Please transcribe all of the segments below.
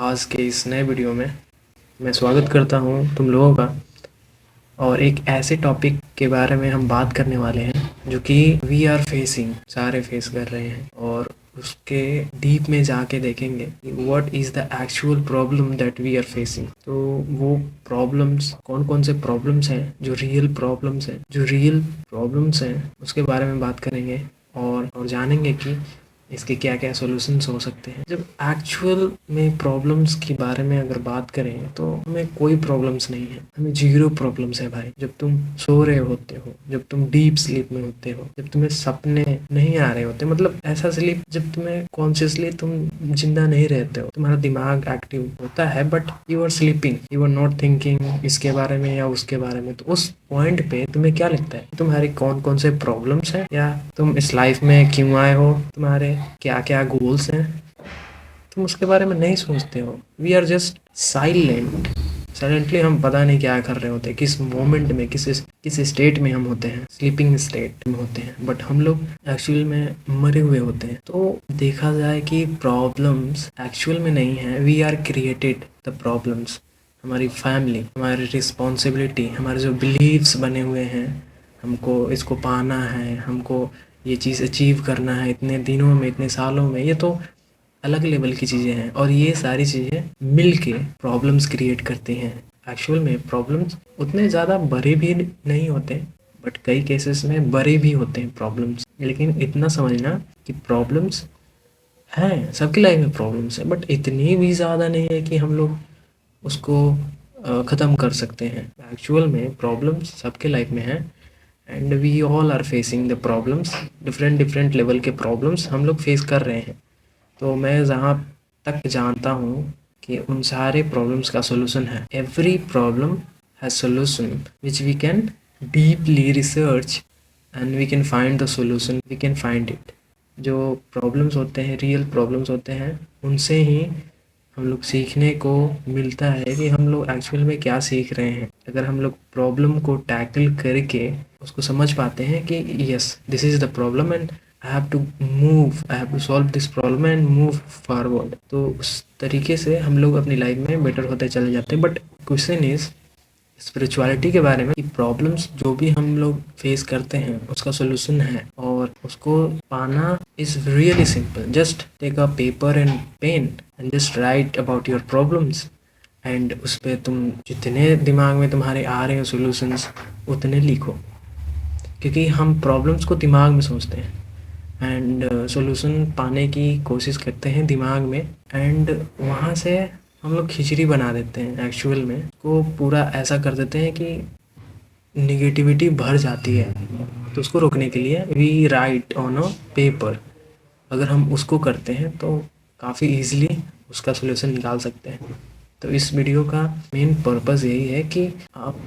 आज के इस नए वीडियो में मैं स्वागत करता हूँ तुम लोगों का। और एक ऐसे टॉपिक के बारे में हम बात करने वाले हैं जो कि वी आर फेसिंग, सारे फेस कर रहे हैं, और उसके डीप में जाके देखेंगे कि what is the actual problem that we are facing. तो वो प्रॉब्लम्स कौन कौन से प्रॉब्लम्स हैं, जो रियल प्रॉब्लम्स हैं उसके बारे में बात करेंगे और जानेंगे कि इसके क्या क्या सॉल्यूशंस हो सकते हैं। जब एक्चुअल में प्रॉब्लम्स के बारे में अगर बात करें तो हमें कोई प्रॉब्लम्स नहीं है, हमें जीरो प्रॉब्लम्स है भाई। जब तुम सो रहे होते हो, जब तुम डीप स्लीप में होते हो, जब तुम्हें सपने नहीं आ रहे होते, मतलब ऐसा स्लीप जब तुम्हें कॉन्शियसली तुम जिंदा नहीं रहते हो, तुम्हारा दिमाग एक्टिव होता है but you are sleeping, you are not thinking इसके बारे में या उसके बारे में। तो उस पॉइंट पे तुम्हें क्या लगता है तुम्हारी कौन कौन से प्रॉब्लम्स हैं, या तुम इस लाइफ में क्यों आए हो, तुम्हारे क्या क्या गोल्स हैं, तुम उसके बारे में नहीं सोचते हो। वी आर जस्ट साइलेंटली हम पता नहीं क्या कर रहे होते, किस मोमेंट में, किस स्टेट में हम होते हैं, स्लीपिंग स्टेट में होते हैं, बट हम लोग एक्चुअल में मरे हुए होते हैं। तो देखा जाए कि प्रॉब्लम्स एक्चुअल में नहीं है, we are created the problems. हमारी फैमिली, हमारी रिस्पॉन्सिबिलिटी, हमारे जो बिलीव्स बने हुए हैं, हमको इसको पाना है, हमको ये चीज़ अचीव करना है इतने दिनों में, इतने सालों में, ये तो अलग लेवल की चीज़ें हैं। और ये सारी चीज़ें मिल के प्रॉब्लम्स क्रिएट करती हैं। एक्चुअल में प्रॉब्लम्स उतने ज़्यादा बड़े भी नहीं होते, बट कई केसेस में बड़े भी होते हैं प्रॉब्लम्स। लेकिन इतना समझना कि प्रॉब्लम्स हैं, सबकी लाइफ में प्रॉब्लम्स है, बट इतनी भी ज़्यादा नहीं है कि हम लोग उसको ख़त्म कर सकते हैं। एक्चुअल में प्रॉब्लम्स सबके लाइफ में हैं, and we all are facing the problems. Different level के प्रॉब्लम्स हम लोग फेस कर रहे हैं। तो मैं जहाँ तक जानता हूँ कि उन सारे प्रॉब्लम्स का सोल्यूशन है। Every problem has solution which we can deeply research and we can find the solution, we can find it. जो प्रॉब्लम्स होते हैं, रियल प्रॉब्लम्स होते हैं, उनसे ही हम लोग सीखने को मिलता है कि हम लोग एक्चुअल में क्या सीख रहे हैं। अगर हम लोग प्रॉब्लम को टैकल करके उसको समझ पाते हैं कि yes this is the problem and I have to solve this problem and move forward, तो उस तरीके से हम लोग अपनी लाइफ में बेटर होते चले जाते हैं। बट क्वेश्चन इज स्पिरिचुअलिटी के बारे में कि प्रॉब्लम्स जो भी हम लोग फेस करते हैं उसका सोल्यूशन है, और उसको पाना is really simple. Just take a paper and pen and just write about your problems, and उस पर तुम जितने दिमाग में तुम्हारे आ रहे हो सोल्यूशंस उतने लिखो, क्योंकि हम प्रॉब्लम्स को दिमाग में सोचते हैं एंड सॉल्यूशन पाने की कोशिश करते हैं दिमाग में, एंड वहाँ से हम लोग खिचड़ी बना देते हैं। एक्चुअल में को पूरा ऐसा कर देते हैं कि निगेटिविटी भर जाती है। तो उसको रोकने के लिए we write on a paper, अगर हम उसको करते हैं तो काफ़ी इजीली उसका सॉल्यूशन निकाल सकते हैं। तो इस वीडियो का मेन पर्पस यही है कि आप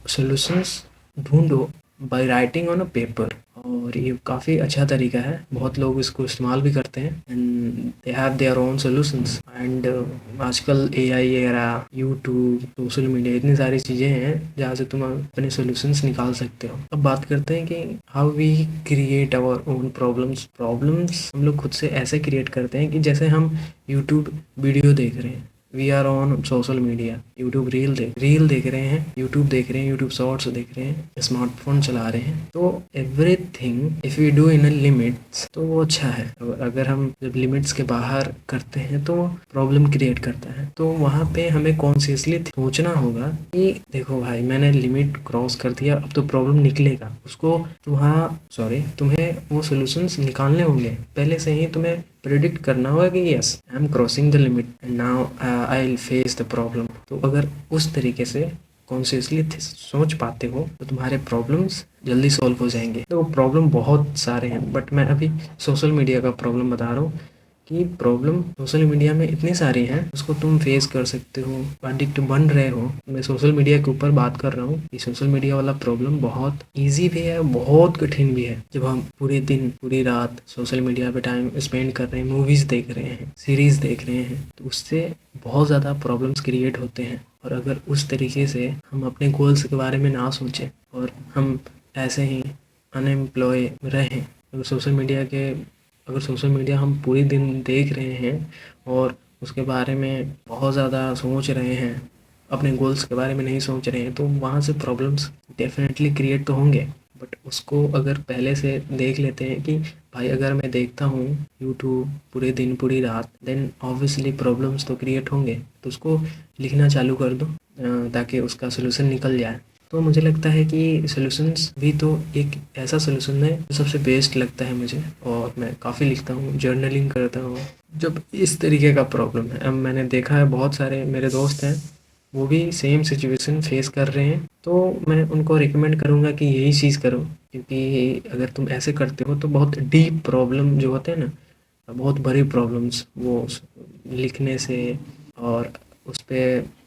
सॉल्यूशंस ढूंढो by writing on a paper, और ये काफ़ी अच्छा तरीका है। बहुत लोग इसको इस्तेमाल भी करते हैं and they have their own solutions. And आजकल AI era, YouTube, social media, इतनी सारी चीज़ें हैं जहाँ से तुम अपने सॉल्यूशंस निकाल सकते हो। अब बात करते हैं कि how we create our own problems हम लोग खुद से ऐसे क्रिएट करते हैं कि जैसे हम यूट्यूब वीडियो देख रहे हैं, we are on social media, YouTube reel देख रहे हैं, यूट्यूब देख रहे हैं, यूट्यूब शॉर्ट्स देख रहे हैं, स्मार्टफोन चला रहे हैं। तो everything if you do in a limits तो वो अच्छा है। अगर हम जब लिमिट्स के बाहर करते हैं तो प्रॉब्लम क्रिएट करता है। तो वहाँ पे हमें कॉन्शियसली सोचना होगा कि देखो भाई मैंने लिमिट क्रॉस कर दिया, अब तो प्रॉब्लम निकलेगा, उसको तुम्हें वो सोल्यूशंस निकालने होंगे। पहले से ही तुम्हें प्रेडिक्ट करना होगा कि yes I am crossing the limit and now I will face the problem. तो अगर उस तरीके से कॉन्शियसली सोच पाते हो तो तुम्हारे प्रॉब्लम्स जल्दी सॉल्व हो जाएंगे। तो प्रॉब्लम बहुत सारे हैं, बट मैं अभी सोशल मीडिया का प्रॉब्लम बता रहा हूँ कि प्रॉब्लम सोशल मीडिया में इतनी सारी हैं, उसको तुम फेस कर सकते हो, एडिक्ट बन रहे हो। मैं सोशल मीडिया के ऊपर बात कर रहा हूँ कि सोशल मीडिया वाला प्रॉब्लम बहुत इजी भी है, बहुत कठिन भी है। जब हम पूरे दिन पूरी रात सोशल मीडिया पे टाइम स्पेंड कर रहे हैं, मूवीज़ देख रहे हैं, सीरीज़ देख रहे हैं, तो उससे बहुत ज़्यादा प्रॉब्लम्स क्रिएट होते हैं। और अगर उस तरीके से हम अपने गोल्स के बारे में ना सोचें और हम ऐसे ही अनएम्प्लॉय रहें, अगर सोशल मीडिया हम पूरे दिन देख रहे हैं और उसके बारे में बहुत ज़्यादा सोच रहे हैं, अपने गोल्स के बारे में नहीं सोच रहे हैं, तो वहाँ से प्रॉब्लम्स डेफ़िनेटली क्रिएट तो होंगे। बट उसको अगर पहले से देख लेते हैं कि भाई अगर मैं देखता हूँ यूट्यूब पूरे दिन पूरी रात, देन ऑब्वियसली प्रॉब्लम्स तो क्रिएट होंगे, तो उसको लिखना चालू कर दो ताकि उसका सलूशन निकल जाए। तो मुझे लगता है कि सॉल्यूशंस भी तो एक ऐसा सॉल्यूशन है जो सबसे बेस्ट लगता है मुझे, और मैं काफ़ी लिखता हूँ, जर्नलिंग करता हूँ जब इस तरीके का प्रॉब्लम है। अब मैंने देखा है बहुत सारे मेरे दोस्त हैं, वो भी सेम सिचुएशन फेस कर रहे हैं, तो मैं उनको रिकमेंड करूँगा कि यही चीज़ करो, क्योंकि अगर तुम ऐसे करते हो तो बहुत डीप प्रॉब्लम जो होते हैं ना, बहुत बड़ी प्रॉब्लम्स वो लिखने से और उस पे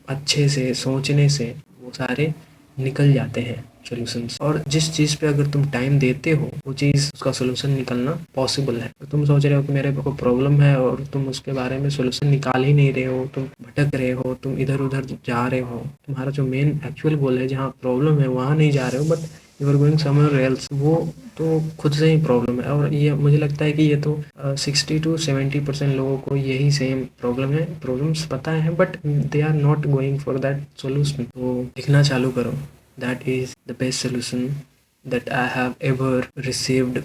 अच्छे से सोचने से वो सारे निकल जाते हैं सॉल्यूशंस। और जिस चीज़ पे अगर तुम टाइम देते हो वो चीज़ उसका सॉल्यूशन निकलना पॉसिबल है। तो तुम सोच रहे हो कि मेरे को प्रॉब्लम है और तुम उसके बारे में सॉल्यूशन निकाल ही नहीं रहे हो, तुम भटक रहे हो, तुम इधर उधर जा रहे हो, तुम्हारा जो मेन एक्चुअल गोल है जहाँ प्रॉब्लम है वहाँ नहीं जा रहे हो, but you are going somewhere else, वो तो खुद से ही प्रॉब्लम है। और ये मुझे लगता है कि ये तो 60 to 70% लोगों को यही सेम प्रॉब्लम है, प्रॉब्लम्स पता है, but they are not going for that solution. तो लिखना चालू करो, that is the best solution that I have ever received